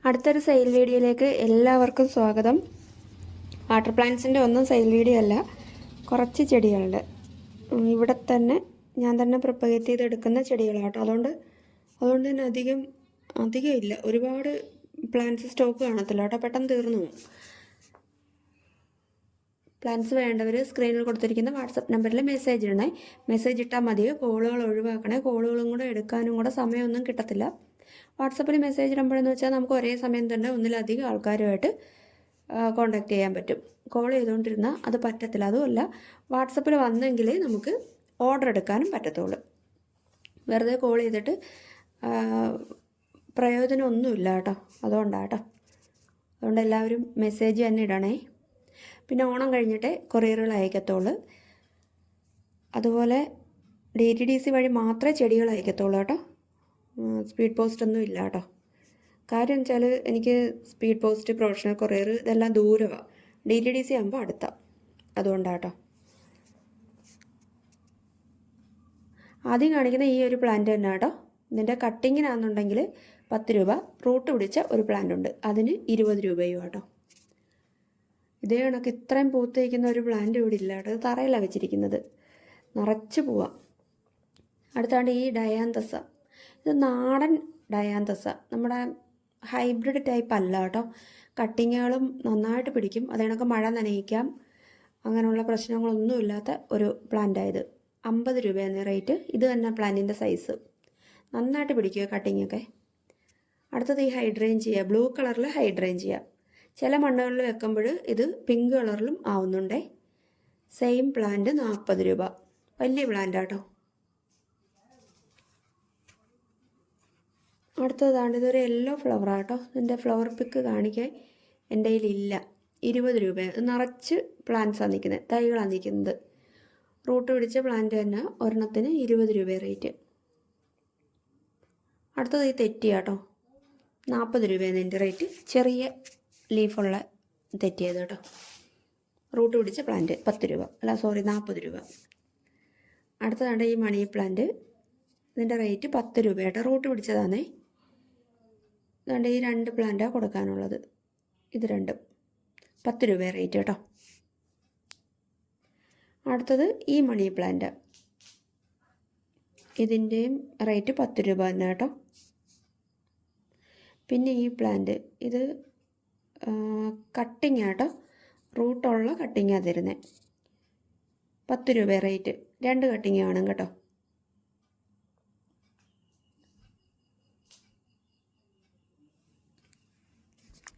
അടുത്തൊരു സെയിൽ വീഡിയോയിലേക്ക് എല്ലാവർക്കും സ്വാഗതം. വാട്ടർ പ്ലാന്റ്സിൻ്റെ ഒന്നും സെയിൽ വീഡിയോ അല്ല, കുറച്ച് ചെടികളുണ്ട്. ഇവിടെ തന്നെ ഞാൻ തന്നെ പ്രൊപ്പഗേറ്റ് ചെയ്തെടുക്കുന്ന ചെടികളാണ് കേട്ടോ. അതുകൊണ്ട് തന്നെ അധികം ഇല്ല, ഒരുപാട് പ്ലാന്റ്സ് സ്റ്റോക്ക് കാണത്തില്ല കേട്ടോ, പെട്ടെന്ന് തീർന്നു പോകും. പ്ലാന്റ്സ് വേണ്ടവർ സ്ക്രീനിൽ കൊടുത്തിരിക്കുന്ന വാട്സപ്പ് നമ്പറിൽ മെസ്സേജ് ഇടണേ. മെസ്സേജ് ഇട്ടാൽ മതി. കോളുകൾ ഒഴിവാക്കണേ. കോളുകളും കൂടെ എടുക്കാനും കൂടെ സമയമൊന്നും കിട്ടത്തില്ല. വാട്സപ്പിൽ മെസ്സേജ് ഇടുമ്പോഴെന്ന് വെച്ചാൽ നമുക്ക് ഒരേ സമയം തന്നെ ഒന്നിലധികം ആൾക്കാരുമായിട്ട് കോണ്ടാക്ട് ചെയ്യാൻ പറ്റും. കോൾ ചെയ്തുകൊണ്ടിരുന്നാൽ അത് പറ്റത്തില്ല. അതുമല്ല, വാട്സപ്പിൽ വന്നെങ്കിലേ നമുക്ക് ഓർഡർ എടുക്കാനും പറ്റത്തുള്ളൂ. വെറുതെ കോൾ ചെയ്തിട്ട് പ്രയോജനമൊന്നുമില്ല കേട്ടോ. അതുകൊണ്ട് എല്ലാവരും മെസ്സേജ് തന്നെ ഇടണേ. പിന്നെ ഓണം കഴിഞ്ഞിട്ടേ കൊറിയറുകൾ അയക്കത്തുള്ളൂ. അതുപോലെ DTDC വഴി മാത്രമേ ചെടികൾ അയക്കത്തുള്ളൂ കേട്ടോ. സ്പീഡ് പോസ്റ്റ് ഒന്നും ഇല്ല കേട്ടോ. കാര്യം വെച്ചാൽ എനിക്ക് സ്പീഡ് പോസ്റ്റ്, പ്രൊഫഷണൽ കൊറിയർ ഇതെല്ലാം ദൂരമാണ്. DTDC ആകുമ്പോൾ അടുത്താണ്. അതുകൊണ്ടാട്ടോ. ആദ്യം കാണിക്കുന്ന ഈ ഒരു പ്ലാന്റ് തന്നെ കേട്ടോ. ഇതിൻ്റെ കട്ടിങ്ങിനാണെന്നുണ്ടെങ്കിൽ 10 രൂപ. റൂട്ട് പിടിച്ച ഒരു പ്ലാന്റ് ഉണ്ട്, അതിന് 20 രൂപയും കേട്ടോ. ഇതേ കണക്ക് ഇത്രയും പൂത്തേക്കുന്ന ഒരു പ്ലാന്റ് ഇവിടെ ഇല്ല കേട്ടോ. ഇത് തറയിലാണ് വെച്ചിരിക്കുന്നത്, നിറച്ച് പോവാം. അടുത്താണ്ട് ഈ ഡയാന്തസ. ഇത് നാടൻ ഡയാന്തസ, നമ്മുടെ ഹൈബ്രിഡ് ടൈപ്പ് അല്ല കേട്ടോ. കട്ടിങ്ങുകളും നന്നായിട്ട് പിടിക്കും. അതേണക്ക് മഴ നനയിക്കാം, അങ്ങനെയുള്ള പ്രശ്നങ്ങളൊന്നുമില്ലാത്ത ഒരു പ്ലാന്റായത്. 50 രൂപയാണ് റേറ്റ്. ഇത് തന്നെ പ്ലാന്റിൻ്റെ സൈസ്. നന്നായിട്ട് പിടിക്കുക കട്ടിങ്ങൊക്കെ. അടുത്തത് ഈ ഹൈഡ്രേഞ്ചിയ, ബ്ലൂ കളറിൽ ഹൈഡ്രേഞ്ചിയ. ചില മണ്ണുകളിൽ വെക്കുമ്പോൾ ഇത് പിങ്ക് കളറിലും ആവുന്നുണ്ടേ. സെയിം പ്ലാന്റ് 40 രൂപ. വലിയ പ്ലാന്റ് കേട്ടോ. അടുത്തതാണ് ഇതൊരു യെല്ലോ ഫ്ലവറാണ് കേട്ടോ. ഇതിൻ്റെ ഫ്ലവർ പിക്ക് കാണിക്കാൻ എൻ്റെ കയ്യിലില്ല. 20 രൂപ. ഇത് നിറച്ച് പ്ലാന്റ്സാണ് നിൽക്കുന്നത്, തൈകളാണ് നിൽക്കുന്നത്. റൂട്ട് പിടിച്ച പ്ലാന്റ് തന്നെ ഒരെണ്ണത്തിന് 20 രൂപ റേറ്റ്. അടുത്തത് ഈ തെറ്റിയാട്ടോ, 40 രൂപയാണ് എൻ്റെ റേറ്റ്. ചെറിയ ലീഫുള്ള തെറ്റിയത് കേട്ടോ. റൂട്ട് പിടിച്ച പ്ലാന്റ് 10 രൂപ, 40 രൂപ. അടുത്തതാണ് ഈ മണി പ്ലാന്റ്. ഇതിൻ്റെ റേറ്റ് 10 രൂപ കേട്ടോ. റൂട്ട് പിടിച്ചതാണേ. അതുകൊണ്ട് ഈ 2 പ്ലാന്റാണ് കൊടുക്കാനുള്ളത്. ഇത് രണ്ടും 10 രൂപ റേറ്റ് കേട്ടോ. അടുത്തത് ഈ മണി പ്ലാന്റ്. ഇതിൻ്റെയും റേറ്റ് 10 രൂപ തന്നെ കേട്ടോ. പിന്നെ ഈ പ്ലാന്റ്, ഇത് കട്ടിങ് കേട്ടോ. റൂട്ടുള്ള കട്ടിങ്ങാണ് തരുന്നത്. 10 രൂപ റേറ്റ്. 2 കട്ടിങ് കാണും കേട്ടോ.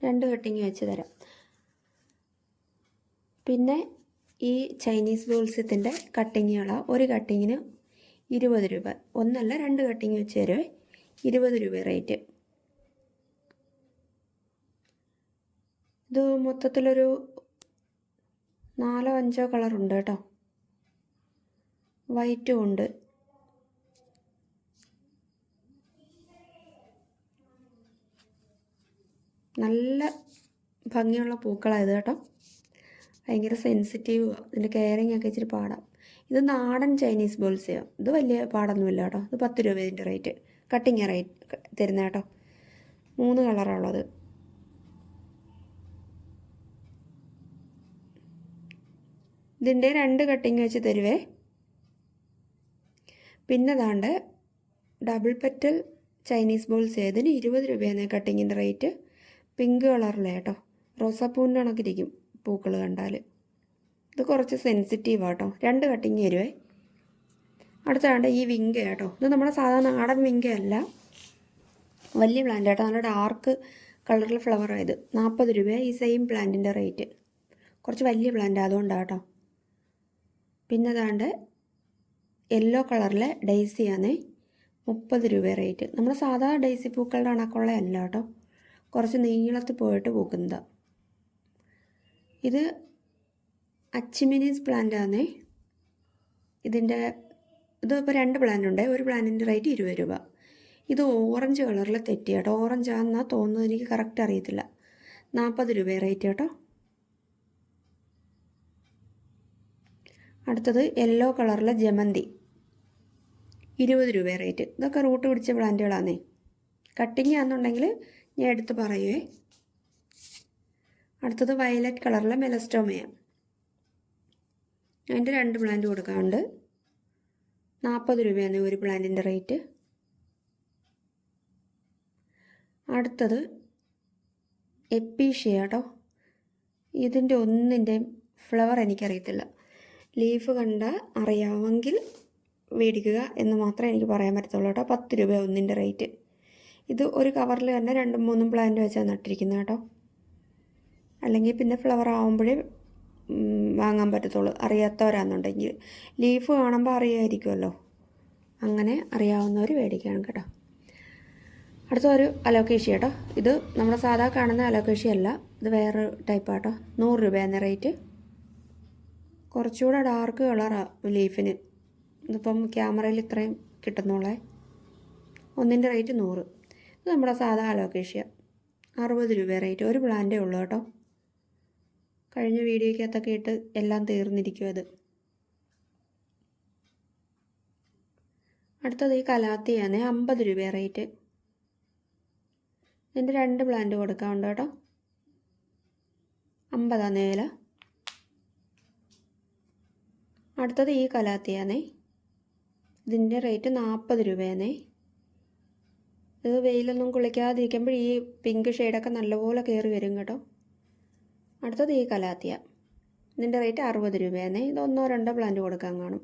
രണ്ട് കട്ടിങ് വെച്ച് തരാം. പിന്നെ ഈ ചൈനീസ് ബോൾസത്തിൻ്റെ കട്ടിങ്ങുകളാണ്. ഒരു കട്ടിങ്ങിന് 20 രൂപ. ഒന്നല്ല 2 കട്ടിങ് വെച്ച് തരുമേ. 20 രൂപ റേറ്റ്. ഇത് മൊത്തത്തിലൊരു 4-5 കളറുണ്ട് കേട്ടോ. വൈറ്റും ഉണ്ട്. നല്ല ഭംഗിയുള്ള പൂക്കളായത് കേട്ടോ. ഭയങ്കര സെൻസിറ്റീവാണ്. ഇതിൻ്റെ കെയറിങ് ഒക്കെ ഇച്ചിരി പാടാം. ഇത് നാടൻ ചൈനീസ് ബോൾസയാണ്. ഇത് വലിയ പാടൊന്നുമില്ല കേട്ടോ. ഇത് 10 രൂപ ഇതിൻ്റെ റേറ്റ്. കട്ടിങ് റേറ്റ് തരുന്ന കേട്ടോ. 3 കളറുള്ളത്. ഇതിൻ്റെ 2 കട്ടിങ് വെച്ച് തരുവേ. പിന്നെ ദാണ്ട് ഡബിൾ പെറ്റൽ ചൈനീസ് ബോൾസ് ഇതിന് 20 രൂപയാണ് കട്ടിങ്ങിൻ്റെ റേറ്റ്. പിങ്ക് കളറിലെ കേട്ടോ. റോസാപ്പൂവിൻ്റെ കണക്കിരിക്കും പൂക്കൾ കണ്ടാൽ. ഇത് കുറച്ച് സെൻസിറ്റീവാട്ടോ. 2 കട്ടിങ് തരുവേ. അടുത്താണ്ട് ഈ വിങ്ക കേട്ടോ. ഇത് നമ്മുടെ സാധാരണ നാടൻ വിങ്ക അല്ല, വലിയ പ്ലാന്റ് കേട്ടോ. നല്ല ഡാർക്ക് കളറിൽ ഫ്ലവർ ആയത്. 40 രൂപ ഈ സെയിം പ്ലാന്റിൻ്റെ റേറ്റ്. കുറച്ച് വലിയ പ്ലാന്റ് അതുകൊണ്ടാണ് കേട്ടോ. പിന്നെ അതാണ്ട് യെല്ലോ കളറിലെ ഡെയ്സിയാണ്. 30 രൂപ റേറ്റ്. നമ്മൾ സാധാ ഡെയ്സി പൂക്കളുടെ കണക്കുള്ള അല്ല കേട്ടോ. കുറച്ച് നീളത്തിൽ പോയിട്ട് പൂക്കുന്നതാണ്. ഇത് അച്ചിമിനീസ് പ്ലാന്റാണേ. ഇതിപ്പോൾ 2 പ്ലാന്റ് ഉണ്ട്. ഒരു പ്ലാന്റിൻ്റെ റേറ്റ് 20 രൂപ. ഇത് ഓറഞ്ച് കളറിൽ തെറ്റി കേട്ടോ. ഓറഞ്ച് ആണെന്നാണ് തോന്നുന്നത്, എനിക്ക് കറക്റ്റ് അറിയത്തില്ല. 40 രൂപ റേറ്റ് കേട്ടോ. അടുത്തത് യെല്ലോ കളറിലെ ജമന്തി, 20 രൂപ റേറ്റ്. ഇതൊക്കെ റൂട്ട് പിടിച്ച പ്ലാന്റുകളാണേ. കട്ടിങ് ആണെന്നുണ്ടെങ്കിൽ ഞാൻ എടുത്ത് പറയുവേ. അടുത്തത് വയലറ്റ് കളറിലെ മെലസ്റ്റോമയ. അതിൻ്റെ 2 പ്ലാന്റ് കൊടുക്കാറുണ്ട്. 40 രൂപയാണ് ഒരു പ്ലാന്റിൻ്റെ റേറ്റ്. അടുത്തത് എപ്പീഷ്യ കേട്ടോ. ഇതിൻ്റെ ഒന്നിൻ്റെയും ഫ്ലവർ എനിക്കറിയത്തില്ല. ലീഫ് കണ്ടാൽ അറിയാമെങ്കിൽ മേടിക്കുക എന്ന് മാത്രമേ എനിക്ക് പറയാൻ പറ്റത്തുള്ളൂ കേട്ടോ. 10 രൂപ ഒന്നിൻ്റെ റേറ്റ്. ഇത് ഒരു കവറിൽ തന്നെ 2-3 പ്ലാന്റ് വെച്ചാൽ നട്ടിരിക്കുന്നത് കേട്ടോ. അല്ലെങ്കിൽ പിന്നെ ഫ്ലവർ ആകുമ്പോഴേ വാങ്ങാൻ പറ്റത്തുള്ളൂ, അറിയാത്തവരാണെന്നുണ്ടെങ്കിൽ. ലീഫ് കാണുമ്പോൾ അറിയാമായിരിക്കുമല്ലോ, അങ്ങനെ അറിയാവുന്നവർ മേടിക്കണം കേട്ടോ. അടുത്ത ഒരു അലോക്കേഷ്യ കേട്ടോ. ഇത് നമ്മുടെ സാധാ കാണുന്ന അലോക്കേഷ്യ അല്ല, ഇത് വേറെ ടൈപ്പ് കേട്ടോ. 100 രൂപയാണ് റേറ്റ്. കുറച്ചുകൂടെ ഡാർക്ക് കളറാണ് ലീഫിന്. ഇതിപ്പം ക്യാമറയിൽ ഇത്രയും കിട്ടുന്നുള്ളേ. ഒന്നിൻ്റെ റേറ്റ് 100. ഇത് നമ്മുടെ സാധാ അലോക്കേഷ്യ 60 രൂപ റേറ്റ്. ഒരു പ്ലാന്റേ ഉള്ളൂ കേട്ടോ. കഴിഞ്ഞ വീഡിയോയ്ക്കകത്തൊക്കെ ഇട്ട് എല്ലാം തീർന്നിരിക്കും അത്. അടുത്തത് ഈ കലാത്തിയാണ്, 50 രൂപ റേറ്റ്. ഇതിൻ്റെ 2 പ്ലാന്റ് കൊടുക്കാറുണ്ട് കേട്ടോ. 50 വില. അടുത്തത് ഈ കലാത്തിയാണേ. ഇതിൻ്റെ റേറ്റ് 40 രൂപയാണേ. ഇത് വെയിലൊന്നും കുളിക്കാതിരിക്കുമ്പോൾ ഈ പിങ്ക് ഷെയ്ഡൊക്കെ നല്ലപോലെ കയറി വരും കേട്ടോ. അടുത്തത് ഈ കലാത്തിയ. ഇതിൻ്റെ റേറ്റ് 60 രൂപയാണേ. ഇത് 1-2 പ്ലാന്റ് കൊടുക്കാൻ കാണും.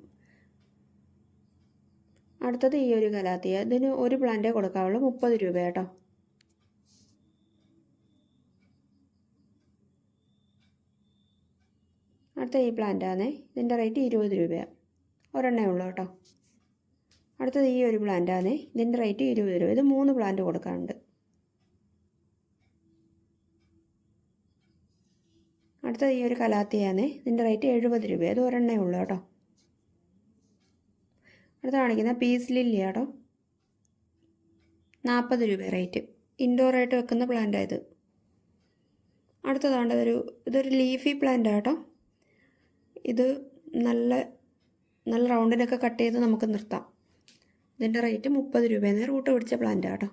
അടുത്തത് ഈ ഒരു കലാത്തിയ. ഇതിന് ഒരു പ്ലാന്റേ കൊടുക്കാവുള്ളൂ, 30 രൂപ കേട്ടോ. അടുത്ത ഈ പ്ലാന്റാണേ. ഇതിൻ്റെ റേറ്റ് 20 രൂപയാണ്. ഒരെണ്ണേ ഉള്ളൂ കേട്ടോ. അടുത്തത് ഈ ഒരു പ്ലാന്റാണേ. ഇതിൻ്റെ റേറ്റ് 20 രൂപ. ഇത് 3 പ്ലാന്റ് കൊടുക്കാറുണ്ട്. അടുത്തത് ഈ ഒരു കലാത്തിയാണേ. ഇതിൻ്റെ റേറ്റ് 70 രൂപ. ഇത് ഒരെണ്ണേ ഉള്ളൂ കേട്ടോ. അടുത്ത കാണിക്കുന്ന പീസ് ലില്ലി കേട്ടോ. 40 രൂപ റേറ്റ്. ഇൻഡോറായിട്ട് വെക്കുന്ന പ്ലാന്റാണ് ഇത്. അടുത്തതാണ്ട് ഇതൊരു ലീഫി പ്ലാന്റാണ് കേട്ടോ. ഇത് നല്ല റൗണ്ടിനൊക്കെ കട്ട് ചെയ്ത് നമുക്ക് നിർത്താം. ഇതിൻ്റെ റേറ്റ് 30 രൂപയാണ്. റൂട്ട് പിടിച്ച പ്ലാന്റാണ് കേട്ടോ.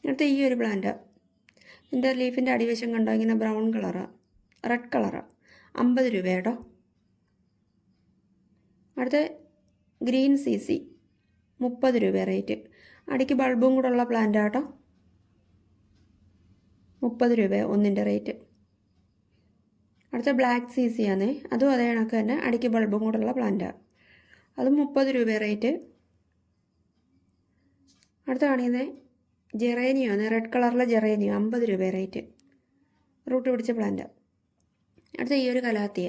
അടുത്ത ഈ ഒരു പ്ലാന്റാണ്. ഇതിൻ്റെ ലീഫിൻ്റെ അടിവശം കണ്ടോ, ഇങ്ങനെ ബ്രൗൺ കളറാണ്, റെഡ് കളറാണ്. 50 രൂപ കേട്ടോ. അടുത്ത ഗ്രീൻ CC 30 രൂപ റേറ്റ്. അടിക്ക് ബൾബും കൂടെ ഉള്ള പ്ലാന്റ് കേട്ടോ. 30 രൂപ ഒന്നിൻ്റെ റേറ്റ്. അടുത്ത ബ്ലാക്ക് CC ആണ്. അതും അതേ കണക്ക് തന്നെ അടിക്ക് ബൾബും കൂടെ ഉള്ള പ്ലാന്റാണ്. അതും 30 രൂപ റേറ്റ്. അടുത്ത കാണിക്കുന്നത് ജെറേനിയോ ആണ്. റെഡ് കളറിലെ ജെറേനിയോ 50 രൂപ റേറ്റ്. റൂട്ട് പിടിച്ച പ്ലാന്റാണ്. അടുത്ത ഈ ഒരു കലാത്തിയ.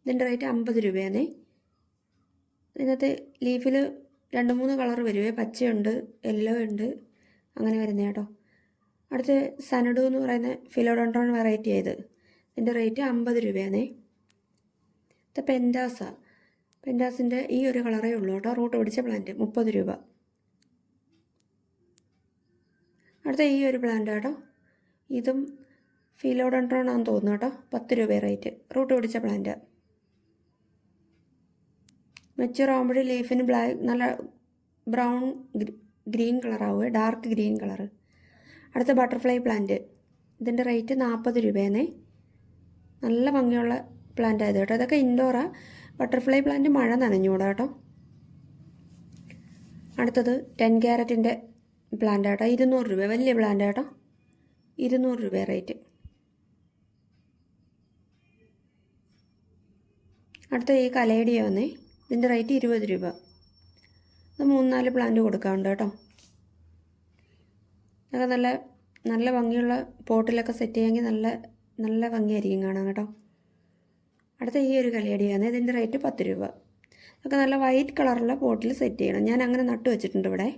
ഇതിൻ്റെ റേറ്റ് 50 രൂപയാണ്. ഇതിനകത്ത് ലീഫിൽ 2-3 കളർ വരുവേ. പച്ചയുണ്ട്, യെല്ലോ ഉണ്ട്, അങ്ങനെ വരുന്ന കേട്ടോ. അടുത്ത് സനഡു എന്ന് പറയുന്ന ഫിലോഡോൺട്രോൺ വെറൈറ്റി ആയത്. ഇതിൻ്റെ റേറ്റ് 50 രൂപയാണ്. ഇത് പെൻഡാസാണ്. പെൻഡാസിൻ്റെ ഈ ഒരു കളറേ ഉള്ളൂ കേട്ടോ. റൂട്ട് പിടിച്ച പ്ലാന്റ് 30 രൂപ. അടുത്ത ഈ ഒരു പ്ലാന്റ് കേട്ടോ. ഇതും ഫിലോഡോൺട്രോൺ ആണെന്ന് തോന്നുന്നു കേട്ടോ. 10 രൂപ റേറ്റ്. റൂട്ട് പിടിച്ച പ്ലാന്റ്. മെച്ചുവർ ആകുമ്പോൾ ലീഫിന് നല്ല ബ്രൗൺ ഗ്രീൻ കളറാവുക, ഡാർക്ക് ഗ്രീൻ കളറ്. അടുത്ത ബട്ടർഫ്ലൈ പ്ലാന്റ്. ഇതിൻ്റെ റേറ്റ് 40 രൂപയാണ്. നല്ല ഭംഗിയുള്ള പ്ലാന്റ് ആയത് കേട്ടോ. ഇതൊക്കെ ഇൻഡോറാണ്. ബട്ടർഫ്ലൈ പ്ലാന്റ് മഴ നനഞ്ഞൂടാ കേട്ടോ. അടുത്തത് 10 ക്യാരറ്റിൻ്റെ പ്ലാന്റ് കേട്ടോ. 200 രൂപ. വലിയ പ്ലാന്റ് കേട്ടോ. 200 രൂപ റേറ്റ്. അടുത്ത ഈ കലേഡിയ വന്നേ. ഇതിൻ്റെ റേറ്റ് 20 രൂപ. ഇത് 3-4 പ്ലാന്റ് കൊടുക്കാറുണ്ട് കേട്ടോ. അതൊക്കെ നല്ല ഭംഗിയുള്ള പോട്ടിലൊക്കെ സെറ്റ് ചെയ്യാമെങ്കിൽ നല്ല ഭംഗിയായിരിക്കും കാണാൻ കേട്ടോ. അടുത്ത ഈ ഒരു കലേഡിയാണ്. ഇതിൻ്റെ റേറ്റ് 10 രൂപ. അതൊക്കെ നല്ല വൈറ്റ് കളറുള്ള പോട്ടിൽ സെറ്റ് ചെയ്യണം. ഞാൻ അങ്ങനെ നട്ടു വെച്ചിട്ടുണ്ട് ഇവിടെ.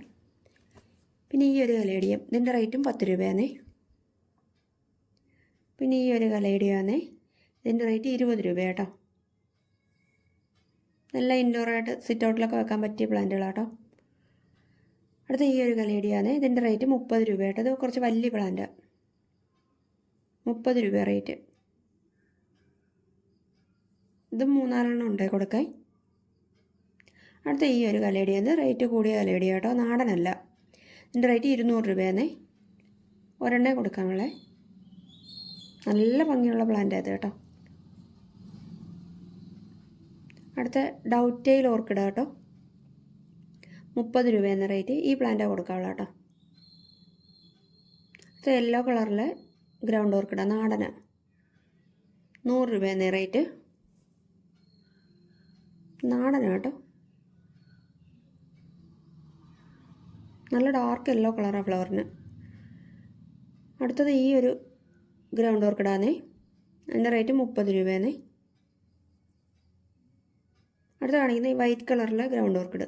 പിന്നെ ഈ ഒരു കലേഡിയം. ഇതിൻ്റെ റേറ്റും 10 രൂപയാണ്. പിന്നെ ഈ ഒരു കലേഡിയമാണ്. ഇതിൻ്റെ റേറ്റ് 20 രൂപ കേട്ടോ. നല്ല ഇൻഡോറായിട്ട് സിറ്റ് ഔട്ടിലൊക്കെ വെക്കാൻ പറ്റിയ പ്ലാന്റുകളാട്ടോ. അടുത്ത ഈ ഒരു കലേഡിയാണ്. ഇതിൻ്റെ റേറ്റ് 30 രൂപ കേട്ടോ. ഇത് കുറച്ച് വലിയ പ്ലാന്റാണ്. 30 രൂപ റേറ്റ്. ഇത് 3-4 എണ്ണം ഉണ്ടായി കൊടുക്കാൻ. അടുത്ത ഈ ഒരു കലേഡിയാണ് റേറ്റ് കൂടിയ കലേഡിയ കേട്ടോ, നാടനല്ല. ഇതിൻ്റെ റേറ്റ് 200 രൂപയാണേ. ഒരെണ്ണേ കൊടുക്കാനുള്ളേ. നല്ല ഭംഗിയുള്ള പ്ലാന്റ് അത് കേട്ടോ. അടുത്ത ഡൗറ്റെയിൽ ഓർക്കിഡ് കേട്ടോ, 30 രൂപയെന്ന റേറ്റ്. ഈ പ്ലാന്റാണ് കൊടുക്കാനുള്ള കേട്ടോ. അടുത്ത യെല്ലോ കളറിലെ ഗ്രൗണ്ട് ഓർക്കിഡ നാടന്, 100 രൂപയെന്ന റേറ്റ്. നാടനാണ് കേട്ടോ, നല്ല ഡാർക്ക് യെല്ലോ കളറാണ് ഫ്ലവറിന്. അടുത്തത് ഈ ഒരു ഗ്രൗണ്ട് ഓർക്കിഡാന്നേ, അതിൻ്റെ റേറ്റ് 30 രൂപയാന്നേ. അടുത്ത കാണിക്കുന്ന ഈ വൈറ്റ് കളറിലെ ഗ്രൗണ്ട് ഓർക്കിഡ്,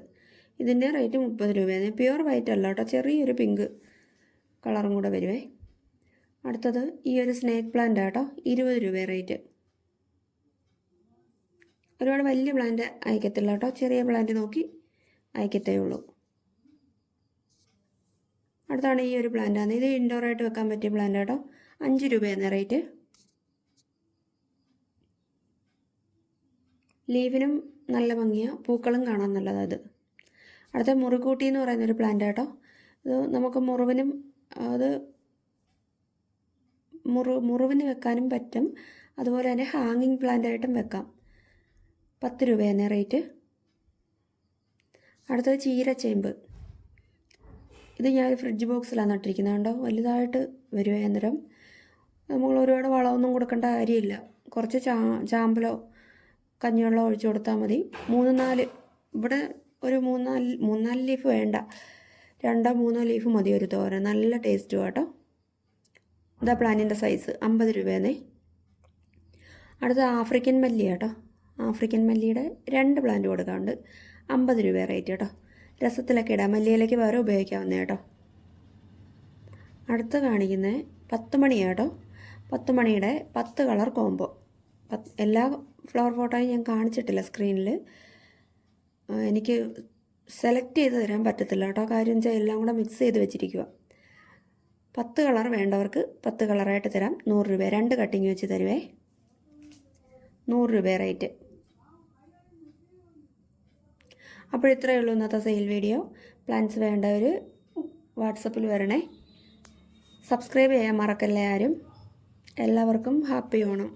ഇതിൻ്റെ റേറ്റ് 30 രൂപയാന്നേ. പ്യുവർ വൈറ്റ് അല്ല കേട്ടോ, ചെറിയൊരു പിങ്ക് കളറും കൂടെ വരുവേ. അടുത്തത് ഈ ഒരു സ്നേക്ക് പ്ലാന്റ് കേട്ടോ, 20 രൂപ റേറ്റ്. ഒരുപാട് വലിയ പ്ലാന്റ് അയക്കത്തില്ല കേട്ടോ, ചെറിയ പ്ലാന്റ് നോക്കി അയക്കത്തേ ഉള്ളൂ. അടുത്താണ് ഈ ഒരു പ്ലാന്റാണ്, ഇത് ഇൻഡോറായിട്ട് വെക്കാൻ പറ്റിയ പ്ലാന്റ് കേട്ടോ, 5 രൂപയെന്ന റേറ്റ്. ലീവിനും നല്ല ഭംഗിയാണ്, പൂക്കളും കാണാൻ നല്ലതാണ് ഇത്. അടുത്ത മുറുകൂട്ടി എന്ന് പറയുന്നൊരു പ്ലാന്റ് കേട്ടോ, ഇത് നമുക്ക് മുറിവിനും അത് മുറിവിന് വെക്കാനും പറ്റും, അതുപോലെ തന്നെ ഹാങ്ങിങ് പ്ലാന്റായിട്ടും വെക്കാം. 10 രൂപയെന്ന റേറ്റ്. അടുത്തത് ചീരച്ചേമ്പ്, ഇത് ഞാൻ ഫ്രിഡ്ജ് ബോക്സിലാണ് നട്ടിരിക്കുന്നത് കണ്ടോ, വലുതായിട്ട് വരുവേ. അന്നേരം നമ്മൾ ഒരുപാട് വളമൊന്നും കൊടുക്കേണ്ട കാര്യമില്ല, കുറച്ച് ചാമ്പലോ കഞ്ഞിവെള്ളം ഒഴിച്ചു കൊടുത്താൽ മതി. 3-4 ഇവിടെ ഒരു 3-4 ലീഫ് വേണ്ട, 2-3 ലീഫ് മതി ഒരു തോരൻ, നല്ല ടേസ്റ്റ് കേട്ടോ. ഇതാ പ്ലാന്റിൻ്റെ സൈസ്, 50 രൂപയെന്നേ. അടുത്ത ആഫ്രിക്കൻ മല്ലി കേട്ടോ, ആഫ്രിക്കൻ മല്ലിയുടെ 2 പ്ലാന്റ് കൊടുക്കാറുണ്ട്, 50 രൂപ റേറ്റ് കേട്ടോ. രസത്തിലൊക്കെ ഇടാം, മല്ലിയിലേക്ക് വേറെ ഉപയോഗിക്കാവുന്ന കേട്ടോ. അടുത്ത് കാണിക്കുന്നത് 10 മണിയാണ് കേട്ടോ, 10 മണിയുടെ 10 കളർ കോംബോ. എല്ലാ ഫ്ലവർ ഫോട്ടോയും ഞാൻ കാണിച്ചിട്ടില്ല സ്ക്രീനിൽ, എനിക്ക് സെലക്ട് ചെയ്ത് തരാൻ പറ്റത്തില്ല കേട്ടോ, കാര്യം വെച്ചാൽ എല്ലാം കൂടെ മിക്സ് ചെയ്ത് വെച്ചിരിക്കുക. 10 കളർ വേണ്ടവർക്ക് 10 കളറായിട്ട് തരാം, 100 രൂപ. 2 കട്ടിങ് വെച്ച് തരുവേ, 100 രൂപ റേറ്റ്. അപ്പോൾ ഇത്രയേ ഉള്ളൂ ഇന്നത്തെ സെയിൽ വീഡിയോ. പ്ലാൻസ് വേണ്ടവർ വാട്സപ്പിൽ വരണേ. സബ്സ്ക്രൈബ് ചെയ്യാൻ മറക്കല്ലേ ആരും. എല്ലാവർക്കും ഹാപ്പി ഓണം.